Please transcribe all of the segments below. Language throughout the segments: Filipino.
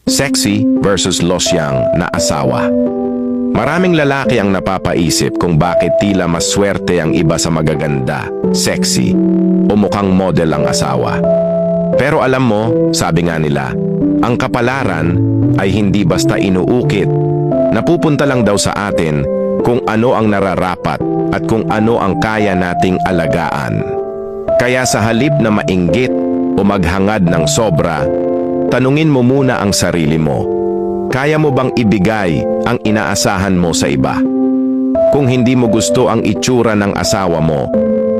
Sexy versus losyang na asawa. Maraming lalaki ang napapaisip kung bakit tila mas swerte ang iba sa magaganda, sexy, o mukhang model ang asawa. Pero alam mo, sabi nga nila, ang kapalaran ay hindi basta inuukit. Napupunta lang daw sa atin kung ano ang nararapat at kung ano ang kaya nating alagaan. Kaya sa halip na mainggit o maghangad ng sobra, tanungin mo muna ang sarili mo. Kaya mo bang ibigay ang inaasahan mo sa iba? Kung hindi mo gusto ang itsura ng asawa mo,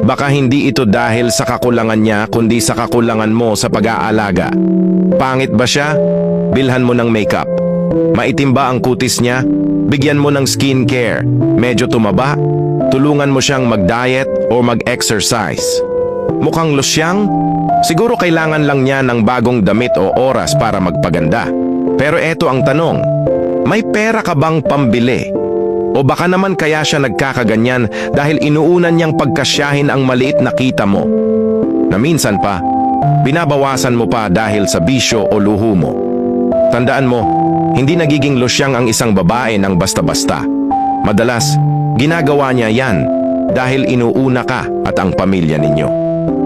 baka hindi ito dahil sa kakulangan niya kundi sa kakulangan mo sa pag-aalaga. Pangit ba siya? Bilhan mo ng makeup. Maitim ba ang kutis niya? Bigyan mo ng skincare. Medyo tumaba? Tulungan mo siyang mag-diet o mag-exercise. Mukhang losyang? Siguro kailangan lang niya ng bagong damit o oras para magpaganda. Pero eto ang tanong, may pera ka bang pambili? O baka naman kaya siya nagkakaganyan dahil inuunan niyang pagkasyahin ang maliit na kita mo? Na minsan pa, binabawasan mo pa dahil sa bisyo o luho mo. Tandaan mo, hindi nagiging losyang ang isang babae ng basta-basta. Madalas, ginagawa niya yan dahil inuuna ka at ang pamilya ninyo.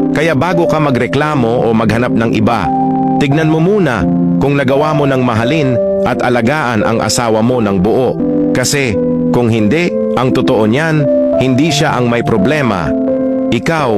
Kaya bago ka magreklamo o maghanap ng iba, tignan mo muna kung nagawa mo ng mahalin at alagaan ang asawa mo ng buo. Kasi kung hindi, ang totoo niyan, hindi siya ang may problema. Ikaw